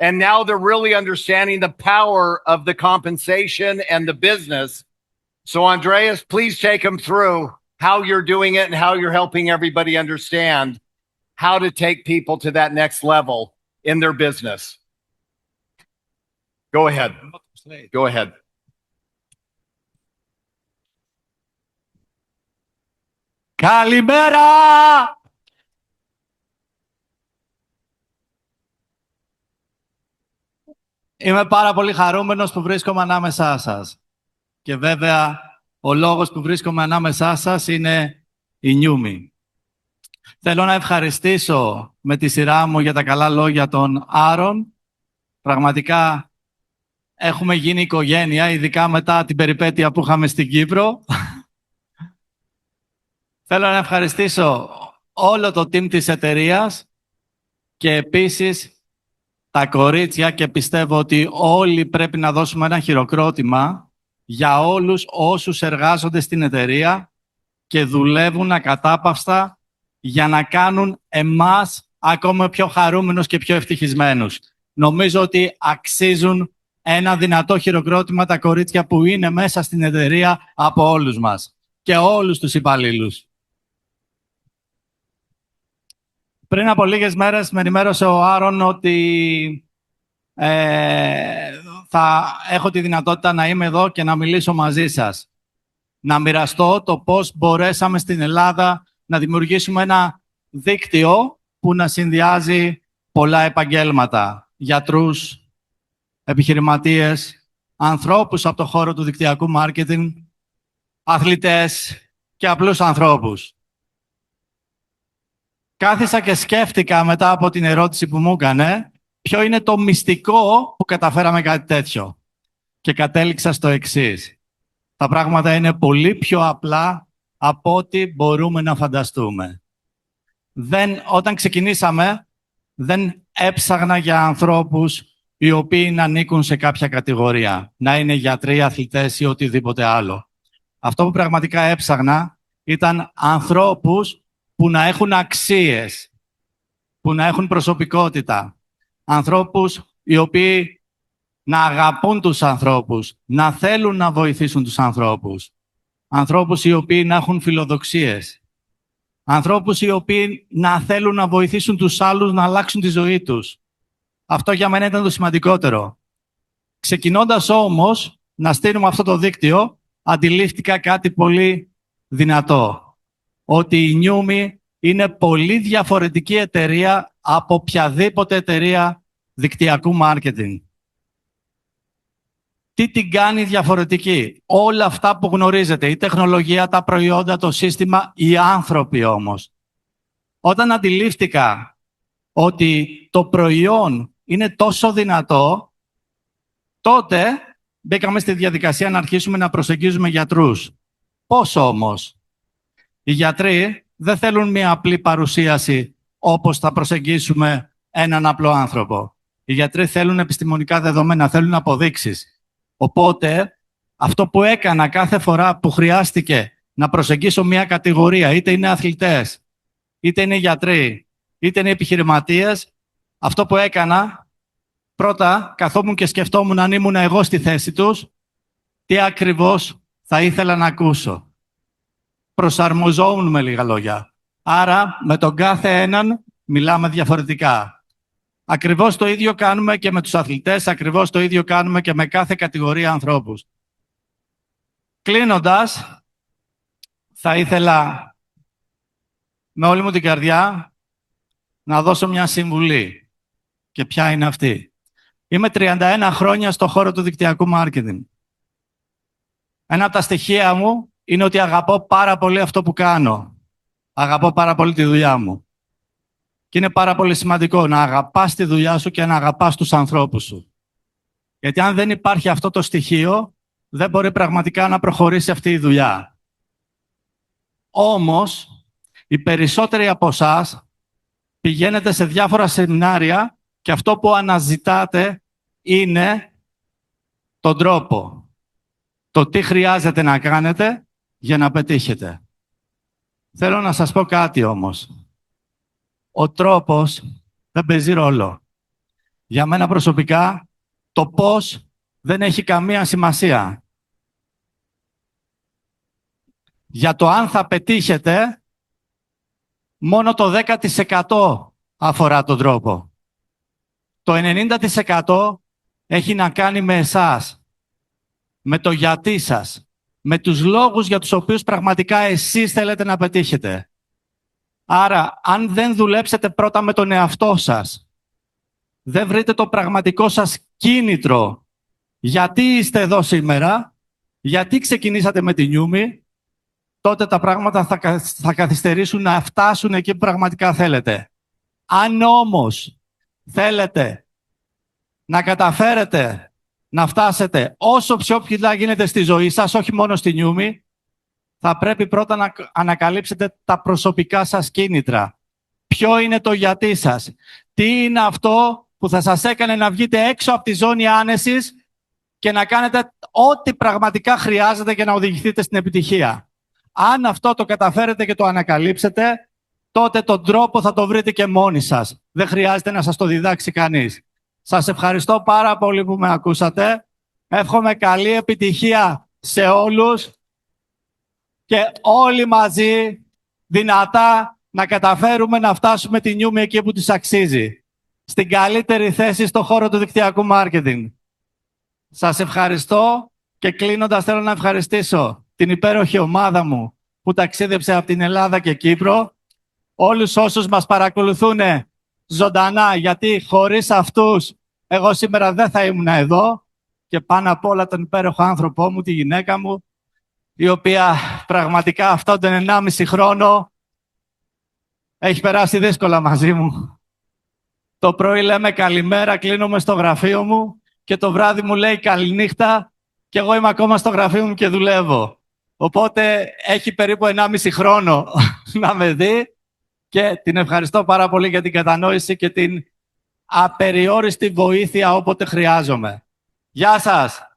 And now they're really understanding the power of the compensation and the business. So Andreas, please take them through how you're doing it and how you're helping everybody understand how to take people to that next level in their business. Go ahead. Go ahead. Καλημέρα! Είμαι πάρα πολύ χαρούμενος που βρίσκομαι ανάμεσά σας. Και βέβαια, ο λόγος που βρίσκομαι ανάμεσά σας είναι η Νιούμι. Θέλω να ευχαριστήσω με τη σειρά μου για τα καλά λόγια των Άρων. Πραγματικά έχουμε γίνει οικογένεια, ειδικά μετά την περιπέτεια που είχαμε στην Κύπρο. Θέλω να ευχαριστήσω όλο το team της εταιρείας και επίσης τα κορίτσια και πιστεύω ότι όλοι πρέπει να δώσουμε ένα χειροκρότημα για όλους όσους εργάζονται στην εταιρεία και δουλεύουν ακατάπαυστα για να κάνουν εμάς ακόμα πιο χαρούμενους και πιο ευτυχισμένους. Νομίζω ότι αξίζουν ένα δυνατό χειροκρότημα τα κορίτσια που είναι μέσα στην εταιρεία από όλους μας και όλους τους υπαλλήλους. Πριν από λίγες μέρες με ενημέρωσε ο Άρων ότι θα έχω τη δυνατότητα να είμαι εδώ και να μιλήσω μαζί σας. Να μοιραστώ το πώς μπορέσαμε στην Ελλάδα να δημιουργήσουμε ένα δίκτυο που να συνδυάζει πολλά επαγγέλματα. Γιατρούς, επιχειρηματίες, ανθρώπους από το χώρο του δικτυακού μάρκετινγκ, αθλητές και απλούς ανθρώπους. Κάθισα και σκέφτηκα μετά από την ερώτηση που μου έκανε ποιο είναι το μυστικό που καταφέραμε κάτι τέτοιο. Και κατέληξα στο εξής. Τα πράγματα είναι πολύ πιο απλά από ό,τι μπορούμε να φανταστούμε. Όταν ξεκινήσαμε, δεν έψαχνα για ανθρώπους οι οποίοι να ανήκουν σε κάποια κατηγορία. Να είναι γιατροί, αθλητές ή οτιδήποτε άλλο. Αυτό που πραγματικά έψαχνα ήταν ανθρώπους που να έχουν αξίες, που να έχουν προσωπικότητα. Ανθρώπους οι οποίοι να αγαπούν τους ανθρώπους, να θέλουν να βοηθήσουν τους ανθρώπους. Ανθρώπους οι οποίοι να έχουν φιλοδοξίες. Ανθρώπους οι οποίοι να θέλουν να βοηθήσουν τους άλλους να αλλάξουν τη ζωή τους. Αυτό για μένα ήταν το σημαντικότερο. Ξεκινώντας όμως να στείλουμε αυτό το δίκτυο, αντιλήφθηκα κάτι πολύ δυνατό. Ότι η Νιούμι είναι πολύ διαφορετική εταιρεία από οποιαδήποτε εταιρεία δικτυακού μάρκετινγκ. Τι την κάνει διαφορετική? Όλα αυτά που γνωρίζετε, η τεχνολογία, τα προϊόντα, το σύστημα, οι άνθρωποι όμως. Όταν αντιλήφθηκα ότι το προϊόν είναι τόσο δυνατό, τότε μπήκαμε στη διαδικασία να αρχίσουμε να προσεγγίζουμε γιατρούς. Πώς όμως? Οι γιατροί δεν θέλουν μία απλή παρουσίαση όπως θα προσεγγίσουμε έναν απλό άνθρωπο. Οι γιατροί θέλουν επιστημονικά δεδομένα, θέλουν αποδείξεις. Οπότε, αυτό που έκανα κάθε φορά που χρειάστηκε να προσεγγίσω μία κατηγορία, είτε είναι αθλητές, είτε είναι γιατροί, είτε είναι επιχειρηματίες, αυτό που έκανα, πρώτα καθόμουν και σκεφτόμουν αν ήμουν εγώ στη θέση τους, τι ακριβώς θα ήθελα να ακούσω. Προσαρμοζόμουν με λίγα λόγια. Άρα, με τον κάθε έναν μιλάμε διαφορετικά. Ακριβώς το ίδιο κάνουμε και με τους αθλητές, ακριβώς το ίδιο κάνουμε και με κάθε κατηγορία ανθρώπους. Κλείνοντας, θα ήθελα με όλη μου την καρδιά να δώσω μια συμβουλή. Και ποια είναι αυτή? Είμαι 31 χρόνια στο χώρο του δικτυακού μάρκετινγκ. Ένα από τα στοιχεία μου είναι ότι αγαπώ πάρα πολύ αυτό που κάνω. Αγαπώ πάρα πολύ τη δουλειά μου. Και είναι πάρα πολύ σημαντικό να αγαπάς τη δουλειά σου και να αγαπάς τους ανθρώπους σου. Γιατί αν δεν υπάρχει αυτό το στοιχείο, δεν μπορεί πραγματικά να προχωρήσει αυτή η δουλειά. Όμως, οι περισσότεροι από εσάς πηγαίνετε σε διάφορα σεμινάρια και αυτό που αναζητάτε είναι τον τρόπο. Το τι χρειάζεται να κάνετε για να πετύχετε. Θέλω να σας πω κάτι όμως. Ο τρόπος δεν παίζει ρόλο. Για μένα προσωπικά, το πώς δεν έχει καμία σημασία. Για το αν θα πετύχετε, μόνο το 10% αφορά τον τρόπο. Το 90% έχει να κάνει με εσάς, με το γιατί σας, με τους λόγους για τους οποίους πραγματικά εσείς θέλετε να πετύχετε. Άρα, αν δεν δουλέψετε πρώτα με τον εαυτό σας, δεν βρείτε το πραγματικό σας κίνητρο, γιατί είστε εδώ σήμερα, γιατί ξεκινήσατε με τη Νιούμι, τότε τα πράγματα θα καθυστερήσουν να φτάσουν εκεί που πραγματικά θέλετε. Αν όμως θέλετε να καταφέρετε να φτάσετε όσο πιο ψηλά γίνεται στη ζωή σας, όχι μόνο στη Νιούμι, θα πρέπει πρώτα να ανακαλύψετε τα προσωπικά σας κίνητρα. Ποιο είναι το γιατί σας. Τι είναι αυτό που θα σας έκανε να βγείτε έξω από τη ζώνη άνεσης και να κάνετε ό,τι πραγματικά χρειάζεται για να οδηγηθείτε στην επιτυχία. Αν αυτό το καταφέρετε και το ανακαλύψετε, τότε τον τρόπο θα το βρείτε και μόνοι σας. Δεν χρειάζεται να σας το διδάξει κανείς. Σας ευχαριστώ πάρα πολύ που με ακούσατε. Εύχομαι καλή επιτυχία σε όλους και όλοι μαζί δυνατά να καταφέρουμε να φτάσουμε τη Νιούμι εκεί που της αξίζει. Στην καλύτερη θέση στον χώρο του δικτυακού μάρκετινγκ. Σας ευχαριστώ και κλείνοντας θέλω να ευχαριστήσω την υπέροχη ομάδα μου που ταξίδεψε από την Ελλάδα και Κύπρο, όλους όσους μας παρακολουθούν ζωντανά, γιατί χωρίς αυτούς εγώ σήμερα δεν θα ήμουν εδώ, και πάνω απ' όλα τον υπέροχο άνθρωπό μου, τη γυναίκα μου, η οποία πραγματικά αυτόν τον 1,5 χρόνο έχει περάσει δύσκολα μαζί μου. Το πρωί λέμε καλημέρα, κλείνομαι στο γραφείο μου και το βράδυ μου λέει καληνύχτα και εγώ είμαι ακόμα στο γραφείο μου και δουλεύω. Οπότε έχει περίπου 1,5 χρόνο να με δει και την ευχαριστώ πάρα πολύ για την κατανόηση και την απεριόριστη βοήθεια όποτε χρειάζομαι. Γεια σας!